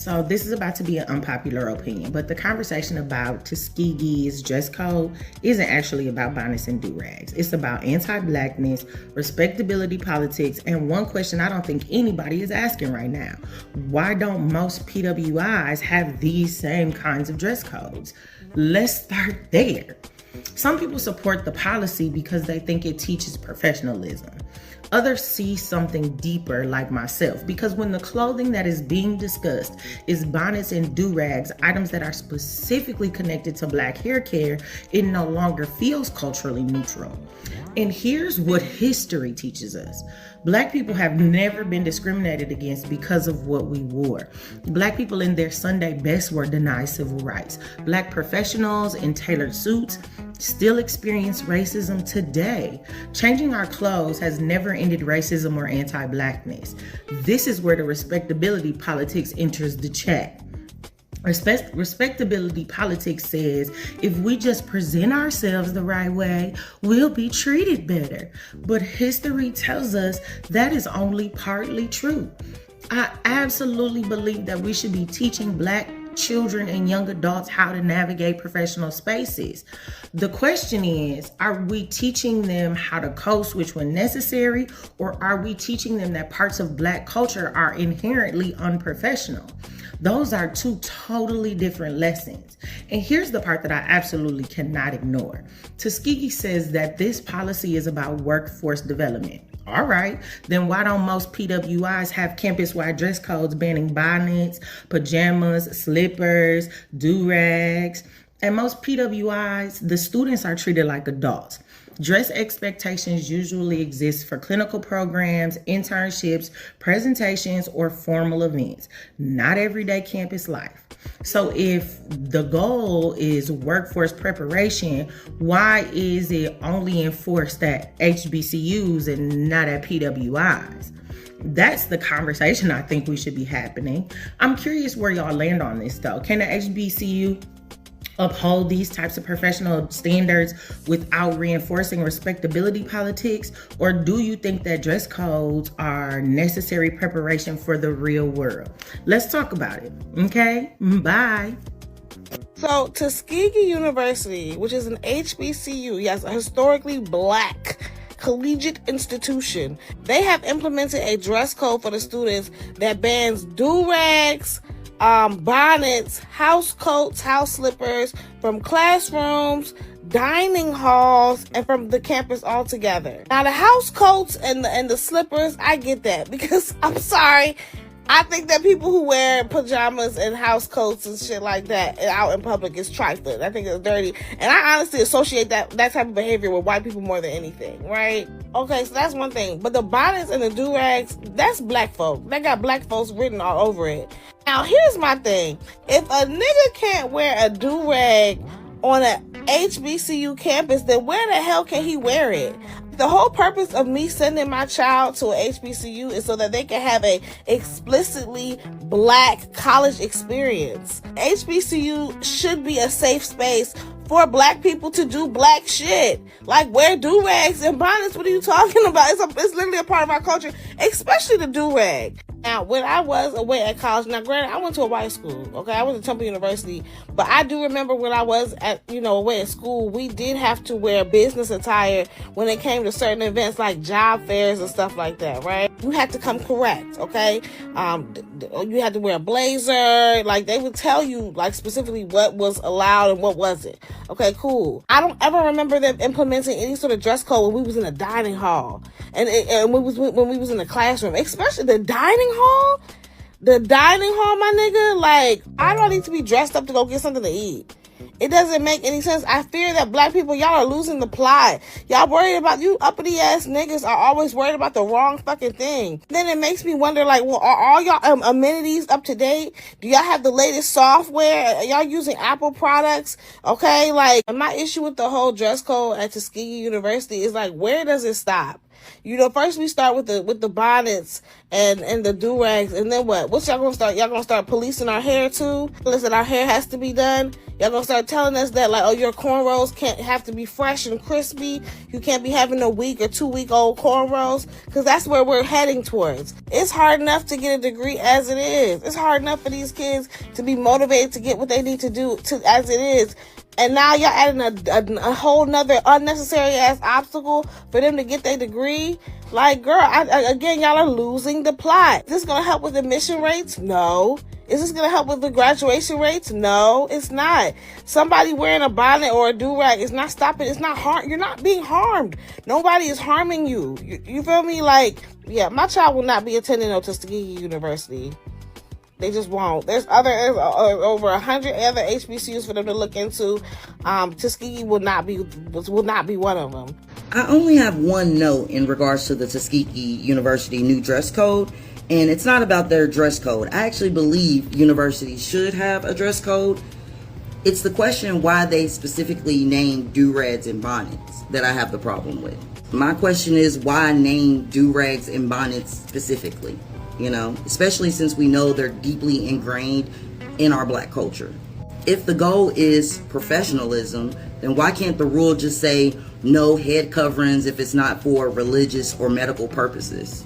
So this is about to be an unpopular opinion, but the conversation about Tuskegee's dress code isn't actually about bonnets and do-rags. It's about anti-blackness, respectability politics, and one question I don't think anybody is asking right now. Why don't most PWIs have these same kinds of dress codes? Let's start there. Some people support the policy because they think it teaches professionalism. Others see something deeper, like myself, because when the clothing that is being discussed is bonnets and do-rags, items that are specifically connected to Black hair care, it no longer feels culturally neutral. And here's what history teaches us. Black people have never been discriminated against because of what we wore. Black people in their Sunday best were denied civil rights. Black professionals in tailored suits still experience racism today. Changing our clothes has never ended racism or anti-blackness. This is where the respectability politics enters the chat. Respectability politics says if we just present ourselves the right way, we'll be treated better. But history tells us that is only partly true. I absolutely believe that we should be teaching Black children and young adults how to navigate professional spaces. The question is, are we teaching them how to code switch when necessary, or are we teaching them that parts of Black culture are inherently unprofessional? Those are two totally different lessons. And here's the part that I absolutely cannot ignore. Tuskegee says that this policy is about workforce development. All right, then why don't most PWIs have campus-wide dress codes banning bonnets, pajamas, slippers, do-rags? And most PWIs, the students are treated like adults. Dress expectations usually exist for clinical programs, internships, presentations, or formal events, not everyday campus life. So if the goal is workforce preparation, why is it only enforced at HBCUs and not at PWIs? That's the conversation I think we should be happening. I'm curious where y'all land on this though. Can the HBCU uphold these types of professional standards without reinforcing respectability politics? Or do you think that dress codes are necessary preparation for the real world? Let's talk about it, okay? Bye. So Tuskegee University, which is an HBCU, yes, a historically Black collegiate institution, they have implemented a dress code for the students that bans do-rags, bonnets, house coats, house slippers from classrooms, dining halls, and from the campus altogether. Now the house coats and the slippers, I get that, because I'm sorry, I think that people who wear pajamas and house coats and shit like that out in public is trifling. I think it's dirty. And I honestly associate that type of behavior with white people more than anything, right? Okay, so that's one thing. But the bonnets and the do-rags, that's Black folk. They got Black folks written all over it. Now, here's my thing. If a nigga can't wear a do-rag on a HBCU campus, then where the hell can he wear it? The whole purpose of me sending my child to a HBCU is so that they can have a explicitly Black college experience. HBCU should be a safe space for Black people to do Black shit. Like wear do-rags and bonnets. What are you talking about? It's literally a part of our culture, especially the do-rag. Now, when I was away at college, now granted, I went to a white school, okay? I went to Temple University, but I do remember when I was away at school, we did have to wear business attire when it came to certain events like job fairs and stuff like that, right? You had to come correct, okay? You had to wear a blazer. Like, they would tell you, like, specifically what was allowed and what wasn't. Okay, cool. I don't ever remember them implementing any sort of dress code when we was in a dining hall and when we was in the classroom, especially the dining hall. The dining hall, my nigga, like, I don't need to be dressed up to go get something to eat. It doesn't make any sense. I fear that Black people, y'all are losing the plot. Y'all worried about, you uppity ass niggas are always worried about the wrong fucking thing. Then it makes me wonder, like, well, are all y'all amenities up to date? Do y'all have the latest software? Are y'all using Apple products? Okay, like, my issue with the whole dress code at Tuskegee University is, like, where does it stop? You know, first we start with the bonnets and the do-rags, and then what? What's y'all gonna start? Y'all gonna start policing our hair too? Listen, our hair has to be done. Y'all gonna start telling us that, like, oh, your cornrows can't have to be fresh and crispy. You can't be having a week or 2 week old cornrows, because that's where we're heading towards. It's hard enough to get a degree as it is. It's hard enough for these kids to be motivated to get what they need to do as it is. And now y'all adding a whole nother unnecessary ass obstacle for them to get their degree. Like, girl, again, y'all are losing the plot. Is this gonna help with admission rates? No. Is this going to help with the graduation rates? No, it's not. Somebody wearing a bonnet or a do-rag is not stopping. It's not harm. You're not being harmed. Nobody is harming you. You feel me? Like, yeah, my child will not be attending no Tuskegee University. They just won't. There's over 100 other HBCUs for them to look into. Tuskegee will not be one of them. I only have one note in regards to the Tuskegee University new dress code. And it's not about their dress code. I actually believe universities should have a dress code. It's the question why they specifically named do-rags and bonnets that I have the problem with. My question is, why name do-rags and bonnets specifically? You know, especially since we know they're deeply ingrained in our Black culture. If the goal is professionalism, then why can't the rule just say no head coverings if it's not for religious or medical purposes?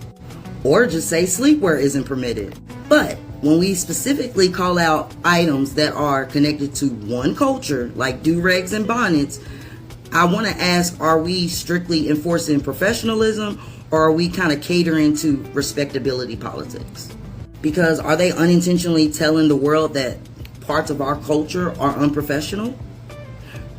Or just say sleepwear isn't permitted. But when we specifically call out items that are connected to one culture, like do-rags and bonnets, I want to ask, are we strictly enforcing professionalism, or are we kind of catering to respectability politics? Because are they unintentionally telling the world that parts of our culture are unprofessional?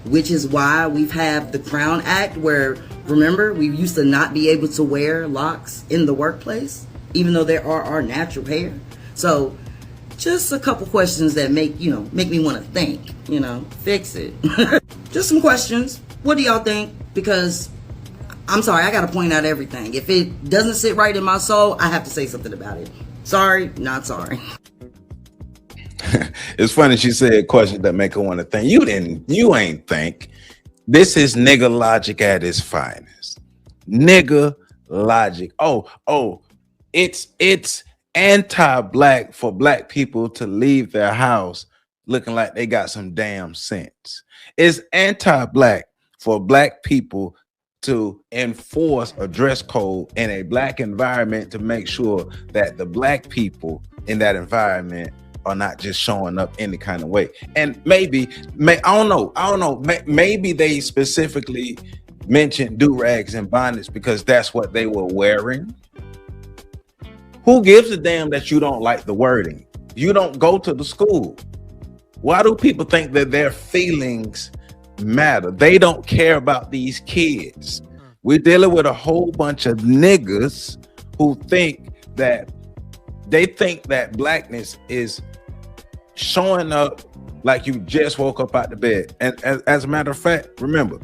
Which is why we've had the Crown Act, where, remember, we used to not be able to wear locks in the workplace, even though they are our natural hair. So just a couple questions that make me want to think, fix it. Just some questions. What do y'all think? Because I'm sorry, I got to point out everything. If it doesn't sit right in my soul, I have to say something about it. Sorry, not sorry. It's funny she said questions that make her want to think. You ain't think. This is nigga logic at its finest. Nigga logic. It's anti-Black for Black people to leave their house looking like they got some damn sense. It's anti-Black for Black people to enforce a dress code in a Black environment to make sure that the Black people in that environment are not just showing up any kind of way. And maybe they specifically mentioned do-rags and bonnets because that's what they were wearing. Who gives a damn that you don't like the wording? You don't go to the school. Why do people think that their feelings matter? They don't care about these kids. We're dealing with a whole bunch of niggas who think that Blackness is showing up like you just woke up out the bed. And as a matter of fact, remember,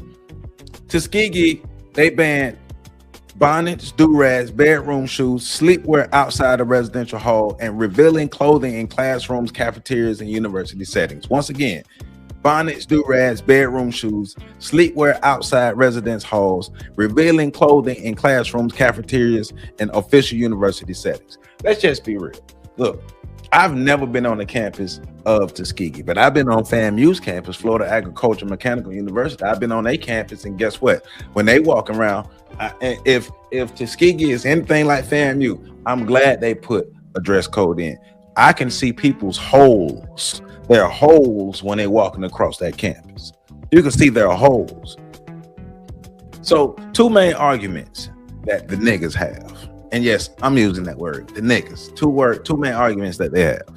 Tuskegee, they banned bonnets, do-rags, bedroom shoes, sleepwear outside a residential hall, and revealing clothing in classrooms, cafeterias, and university settings. Once again, bonnets, do-rags, bedroom shoes, sleepwear outside residence halls, revealing clothing in classrooms, cafeterias, and official university settings. Let's just be real. Look, I've never been on the campus of Tuskegee, but I've been on FAMU's campus, Florida Agricultural Mechanical University. I've been on their campus, and guess what? When they walk around, if Tuskegee is anything like FAMU, I'm glad they put a dress code in. I can see people's holes. There are holes when they're walking across that campus. You can see there are holes. So, two main arguments that the niggas have. And yes, I'm using that word, the niggas. Two main arguments that they have.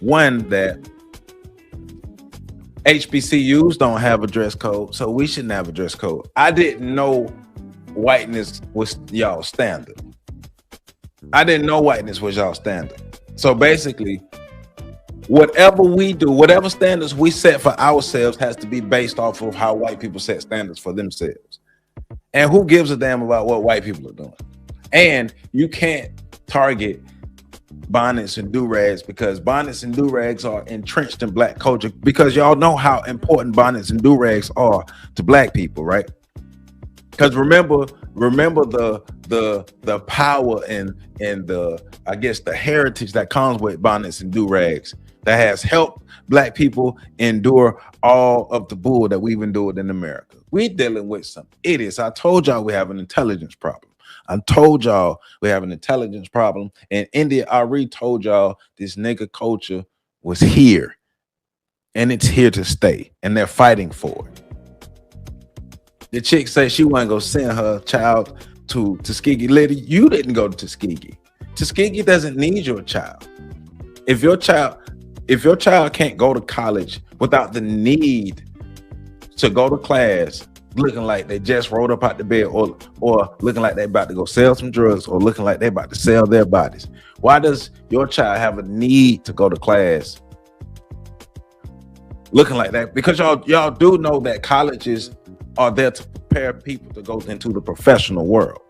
One, that HBCUs don't have a dress code, so we shouldn't have a dress code. I didn't know whiteness was y'all standard. So basically, whatever we do, whatever standards we set for ourselves has to be based off of how white people set standards for themselves. And who gives a damn about what white people are doing? And you can't target bonnets and do-rags because bonnets and do-rags are entrenched in Black culture, because y'all know how important bonnets and do-rags are to Black people, right? Because remember the power and the, I guess, the heritage that comes with bonnets and do-rags that has helped Black people endure all of the bull that we've endured in America. We're dealing with some idiots. I told y'all we have an intelligence problem. I told y'all we have an intelligence problem. And India Ari told y'all this nigga culture was here. And it's here to stay. And they're fighting for it. The chick said she wasn't gonna send her child to Tuskegee. Lady, you didn't go to Tuskegee. Tuskegee doesn't need your child. If your child can't go to college without the need to go to class looking like they just rolled up out the bed, or looking like they about to go sell some drugs, or looking like they about to sell their bodies, why does your child have a need to go to class looking like that? Because y'all do know that colleges are there to prepare people to go into the professional world.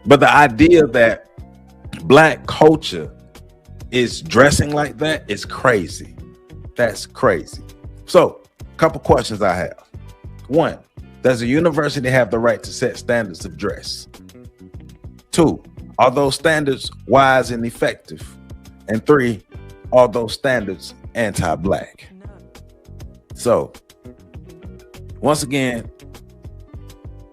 But the idea that Black culture is dressing like that is crazy. That's crazy. So, a couple questions I have. One, does a university have the right to set standards of dress? Two, are those standards wise and effective? And three, are those standards anti-Black? So, once again,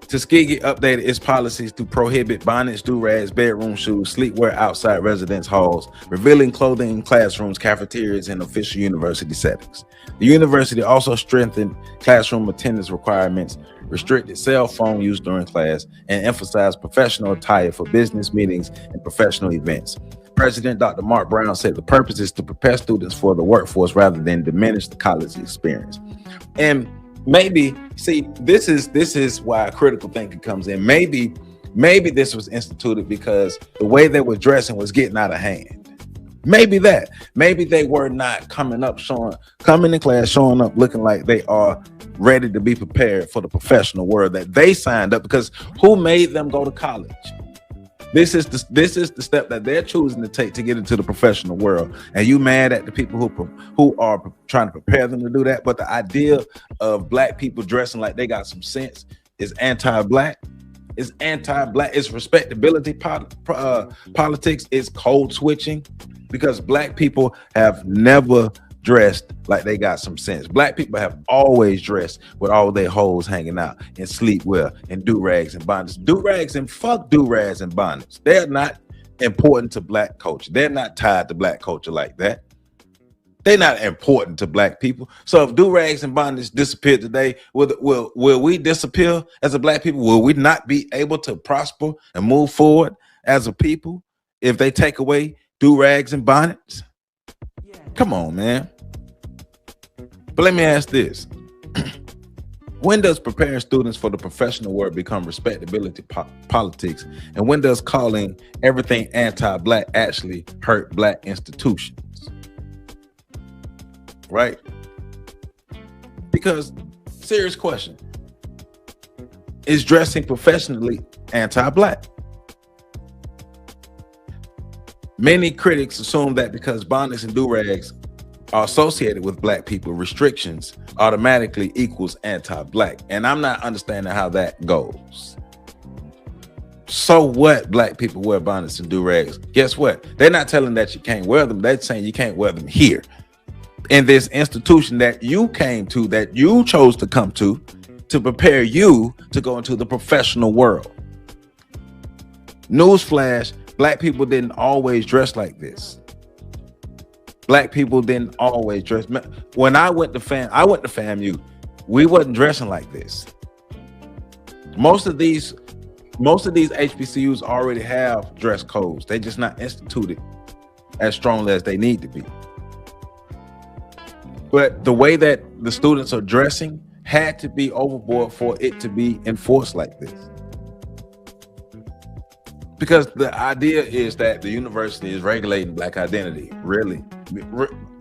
Tuskegee updated its policies to prohibit bonnets, do-rags, bedroom shoes, sleepwear outside residence halls, revealing clothing in classrooms, cafeterias, and official university settings. The university also strengthened classroom attendance requirements, restricted cell phone use during class, and emphasized professional attire for business meetings and professional events. President Dr. Mark Brown said the purpose is to prepare students for the workforce rather than diminish the college experience. And maybe, see, this is why critical thinking comes in. Maybe this was instituted because the way they were dressing was getting out of hand. Maybe they were not coming in class, showing up looking like they are ready to be prepared for the professional world that they signed up, because who made them go to college? This is the step that they're choosing to take to get into the professional world. And you mad at the people who are trying to prepare them to do that. But the idea of Black people dressing like they got some sense is anti-Black. It's anti-Black. It's respectability politics. It's code switching, because Black people have never dressed like they got some sense. Black people have always dressed with all their hoes hanging out in sleepwear and do-rags and bonnets. Do-rags and fuck do-rags and bonnets. They're not important to Black culture. They're not tied to Black culture like that. They're not important to Black people. So if do-rags and bonnets disappear today, will we disappear as a Black people? Will we not be able to prosper and move forward as a people if they take away do-rags and bonnets? Come on, man. But let me ask this. When does preparing students for the professional world become respectability politics? And when does calling everything anti-Black actually hurt Black institutions? Right? Because, serious question, is dressing professionally anti-Black? Many critics assume that because bonnets and do-rags are associated with Black people, restrictions automatically equals anti-Black. And I'm not understanding how that goes. So what? Black people wear bonnets and do-rags. Guess what? They're not telling that you can't wear them. They're saying you can't wear them here. In this institution that you came to, that you chose to come to prepare you to go into the professional world. Newsflash, Black people didn't always dress like this. Black people didn't always dress. When I went to FAMU, we wasn't dressing like this. Most of these HBCUs already have dress codes. They just not instituted as strongly as they need to be. But the way that the students are dressing had to be overboard for it to be enforced like this. Because the idea is that the university is regulating Black identity. Really,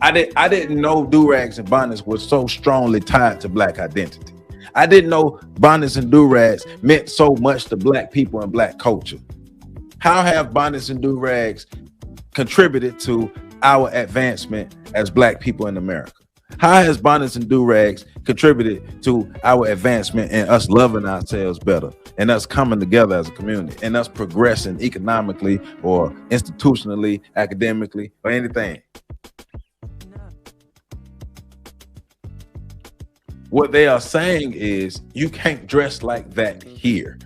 I didn't know do-rags and bonnets were so strongly tied to Black identity. I didn't know bonnets and do-rags meant so much to Black people and Black culture. How have bonnets and do-rags contributed to our advancement as Black people in America? How has bonnets and durags contributed to our advancement and us loving ourselves better and us coming together as a community and us progressing economically or institutionally, academically, or anything? What they are saying is you can't dress like that here.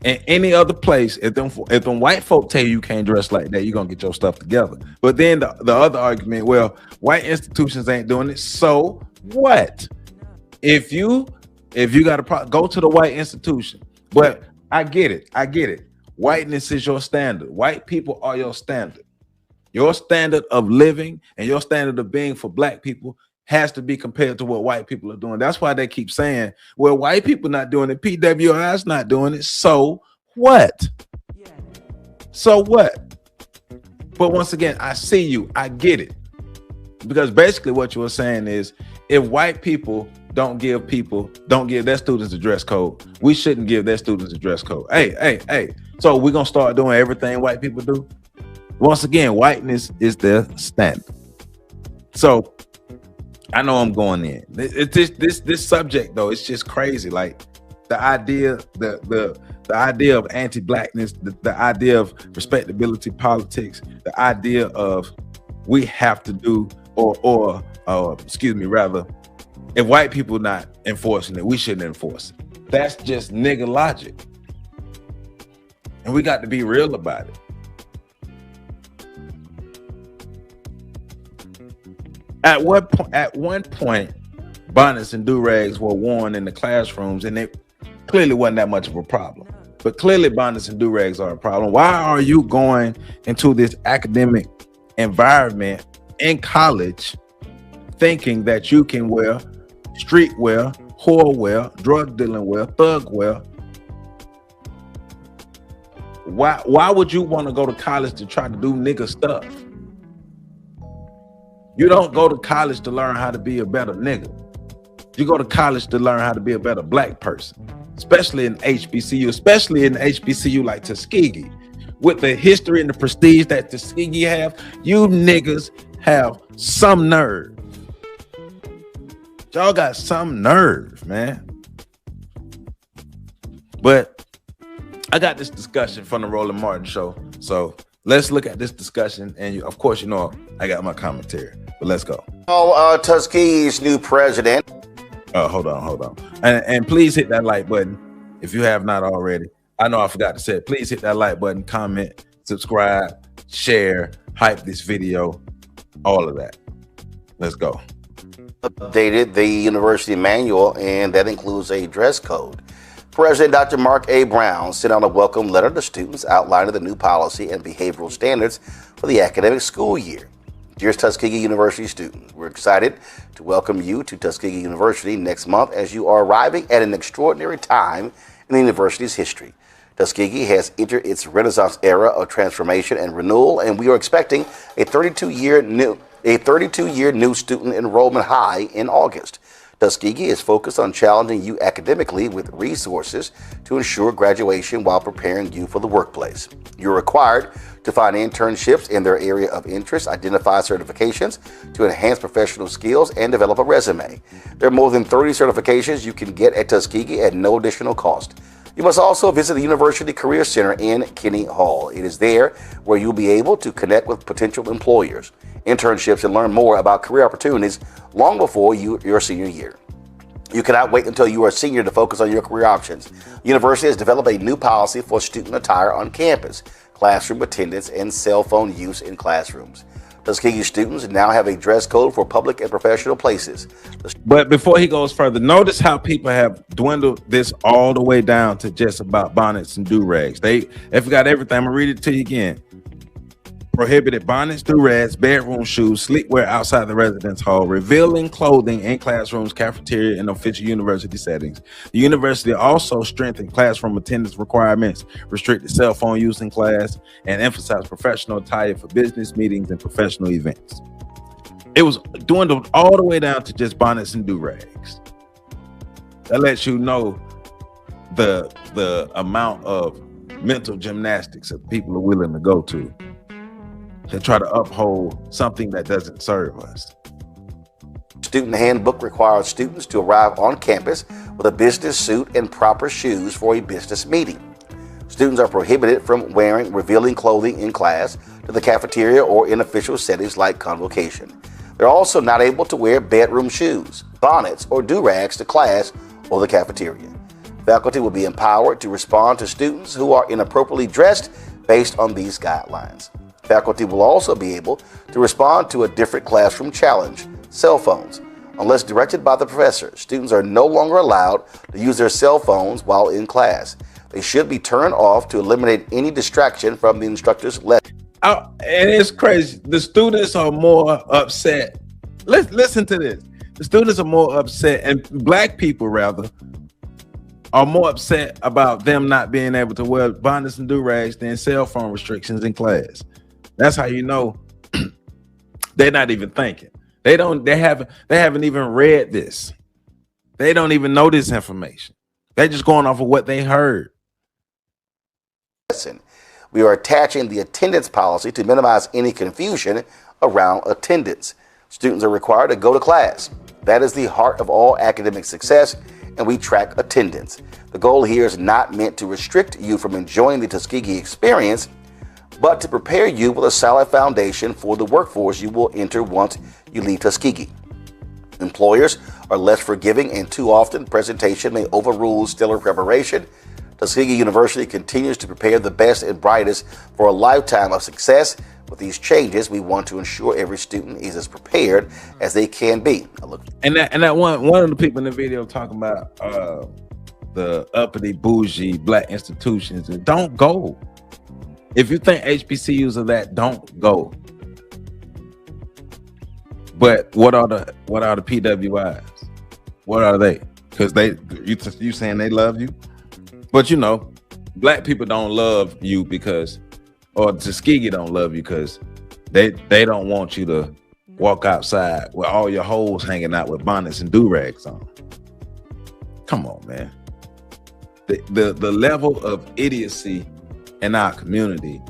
In any other place, if them white folk tell you can't dress like that, you're gonna get your stuff together. But then the other argument, well, white institutions ain't doing it, so what? If you got a go to the white institution. But I get it. Whiteness is your standard. White people are your standard. Your standard of living and your standard of being for black people has to be compared to what white people are doing. That's why they keep saying, well, white people not doing it, PWI's not doing it, so what? So what? But once again, I see you, I get it. Because basically what you were saying is, if white people don't give their students a dress code, we shouldn't give their students a dress code. Hey. So we're gonna start doing everything white people do? Once again, whiteness is their standard. So I know I'm going in. This subject though, it's just crazy. Like the idea, the idea of anti-blackness, the idea of respectability politics, the idea of we have to do or rather, if white people not enforcing it, we shouldn't enforce it. That's just nigga logic, and we got to be real about it. At one point, bonnets and durags were worn in the classrooms, and it clearly wasn't that much of a problem. But clearly, bonnets and durags are a problem. Why are you going into this academic environment in college thinking that you can wear street wear, whore wear, drug dealing wear, thug wear? Why would you want to go to college to try to do nigga stuff? You don't go to college to learn how to be a better nigga. You go to college to learn how to be a better black person, especially in HBCU, like Tuskegee. With the history and the prestige that Tuskegee have, you niggas have some nerve. Y'all got some nerve, man. But I got this discussion from the Roland Martin show. So let's look at this discussion. And of course, you know, I got my commentary. But let's go. Tuskegee's new president. Hold on. And please hit that like button if you have not already. I know I forgot to say it. Please hit that like button, comment, subscribe, share, hype this video, all of that. Let's go. Updated the university manual, and that includes a dress code. President Dr. Mark A. Brown sent out a welcome letter to students outlining the new policy and behavioral standards for the academic school year. Dear Tuskegee University students, we're excited to welcome you to Tuskegee University next month as you are arriving at an extraordinary time in the university's history. Tuskegee has entered its Renaissance era of transformation and renewal, and we are expecting a 32-year new student enrollment high in August. Tuskegee is focused on challenging you academically with resources to ensure graduation while preparing you for the workplace. You're required to find internships in their area of interest, identify certifications to enhance professional skills, and develop a resume. There are more than 30 certifications you can get at Tuskegee at no additional cost. You must also visit the University Career Center in Kinney Hall. It is there where you'll be able to connect with potential employers, internships, and learn more about career opportunities long before your senior year. You cannot wait until you are a senior to focus on your career options. The university has developed a new policy for student attire on campus, classroom attendance, and cell phone use in classrooms. Tuskegee students now have a dress code for public and professional places. But before he goes further, notice how people have dwindled this all the way down to just about bonnets and do-rags. They forgot everything. I'm gonna read it to you again. Prohibited bonnets, do-rags, bedroom shoes, sleepwear outside the residence hall, revealing clothing in classrooms, cafeteria, and official university settings. The university also strengthened classroom attendance requirements, restricted cell phone use in class, and emphasized professional attire for business meetings and professional events. It was dwindled all the way down to just bonnets and do-rags. That lets you know the amount of mental gymnastics that people are willing to go to try to uphold something that doesn't serve us. Student handbook requires students to arrive on campus with a business suit and proper shoes for a business meeting. Students are prohibited from wearing revealing clothing in class, to the cafeteria, or in official settings like convocation. They're also not able to wear bedroom shoes, bonnets, or doorags to class or the cafeteria. Faculty will be empowered to respond to students who are inappropriately dressed based on these guidelines. Faculty will also be able to respond to a different classroom challenge, cell phones. Unless directed by the professor, students are no longer allowed to use their cell phones while in class. They should be turned off to eliminate any distraction from the instructor's lesson. Oh, and it's crazy. The students are more upset. Listen to this. The students are more upset, and black people rather are more upset about them not being able to wear bonnets and durags than cell phone restrictions in class. That's how you know they're not even thinking. They haven't even read this. They don't even know this information. They're just going off of what they heard. We are attaching the attendance policy to minimize any confusion around attendance. Students are required to go to class. That is the heart of all academic success, and we track attendance. The goal here is not meant to restrict you from enjoying the Tuskegee experience, but to prepare you with a solid foundation for the workforce you will enter once you leave Tuskegee. Employers are less forgiving, and too often presentation may overrule stellar preparation. Tuskegee University continues to prepare the best and brightest for a lifetime of success. With these changes, we want to ensure every student is as prepared as they can be. And that one of the people in the video talking about the uppity bougie black institutions, and don't go. If you think HBCUs are that, don't go. But what are the PWIs? What are they? Because you saying they love you, but you know, black people don't love you because, or Tuskegee don't love you because they don't want you to walk outside with all your hoes hanging out with bonnets and durags on. Come on, man. The level of idiocy in our community,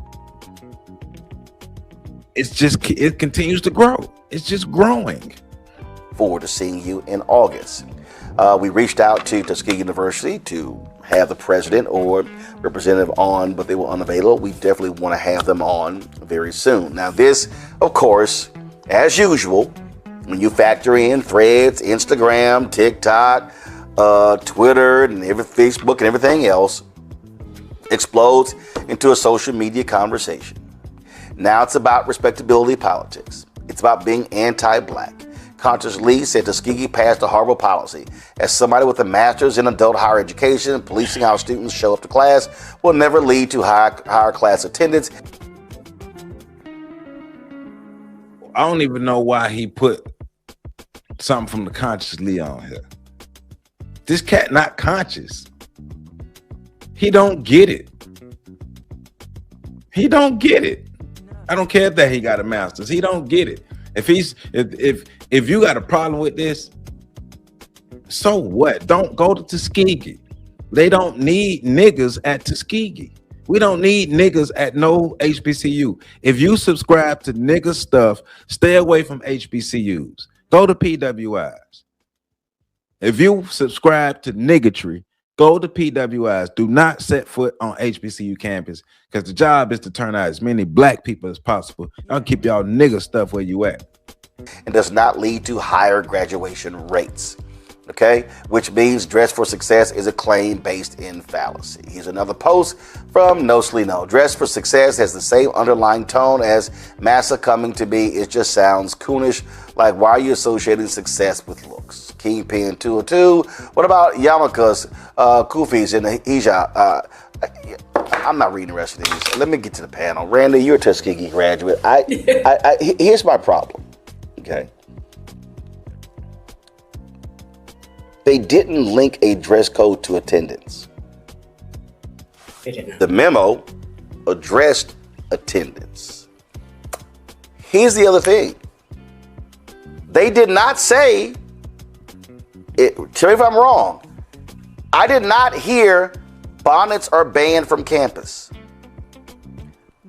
it continues to grow. It's just growing. Forward to seeing you in August. We reached out to Tuskegee University to have the president or representative on, but they were unavailable. We definitely want to have them on very soon. Now this, of course, as usual, when you factor in Threads, Instagram, TikTok, Twitter, and Facebook and everything else, explodes into a social media conversation. Now it's about respectability politics. It's about being anti-black. Conscious Lee said Tuskegee passed a horrible policy. As somebody with a master's in adult higher education, policing how students show up to class will never lead to higher class attendance. I don't even know why he put something from the Conscious Lee on here. This cat not conscious. He don't get it. He don't get it. I don't care that he got a master's. He don't get it. If you got a problem with this, so what? Don't go to Tuskegee. They don't need niggas at Tuskegee. We don't need niggas at no HBCU. If you subscribe to nigga stuff, stay away from HBCUs. Go to PWIs. If you subscribe to niggatry, go to PWIs. Do not set foot on HBCU campus, because the job is to turn out as many black people as possible. I'll keep y'all nigga stuff where you at. And does not lead to higher graduation rates. Okay, which means dress for success is a claim based in fallacy. Here's another post from No Slee No. Dress for success has the same underlying tone as massa coming to be. It just sounds coonish. Like, why are you associating success with looks? Kingpin 202. What about Yarmulkes, Kufis, and the hijab? I'm not reading the rest of these. Let me get to the panel. Randy, you're a Tuskegee graduate. Here's my problem. Okay. They didn't link a dress code to attendance. They didn't. The memo addressed attendance. Here's the other thing. They did not say, tell me if I'm wrong, I did not hear bonnets are banned from campus.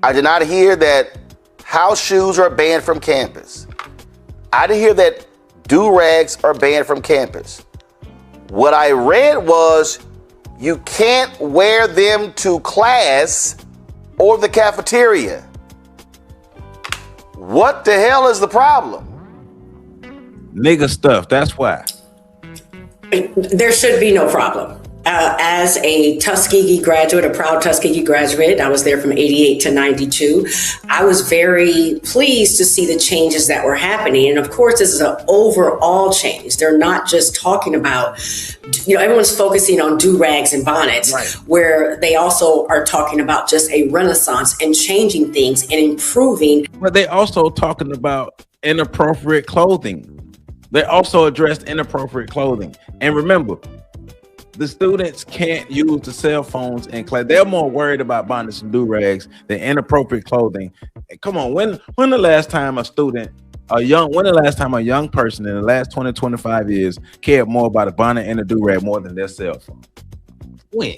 I did not hear that house shoes are banned from campus. I didn't hear that Do-rags are banned from campus. What I read was you can't wear them to class or the cafeteria. What the hell is the problem? Nigga stuff, that's why. There should be no problem. As a Tuskegee graduate, a proud Tuskegee graduate, I was there from 88 to 92. I was very pleased to see the changes that were happening. And of course, this is an overall change. They're not just talking about, everyone's focusing on do-rags and bonnets, right, where they also are talking about just a renaissance and changing things and improving. But they also talking about inappropriate clothing. They also addressed inappropriate clothing. And remember, the students can't use the cell phones in class. They're more worried about bonnets and do-rags than inappropriate clothing. Come on, when the last time a young person in the last 20, 25 years cared more about a bonnet and a do-rag more than their cell phone? When?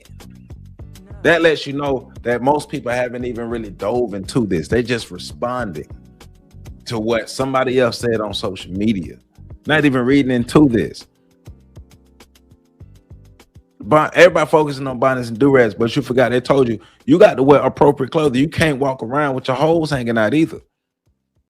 That lets you know that most people haven't even really dove into this. They just responding to what somebody else said on social media, not even reading into this. But everybody focusing on bonnets and do-rags, but you forgot they told you got to wear appropriate clothing. You can't walk around with your holes hanging out either.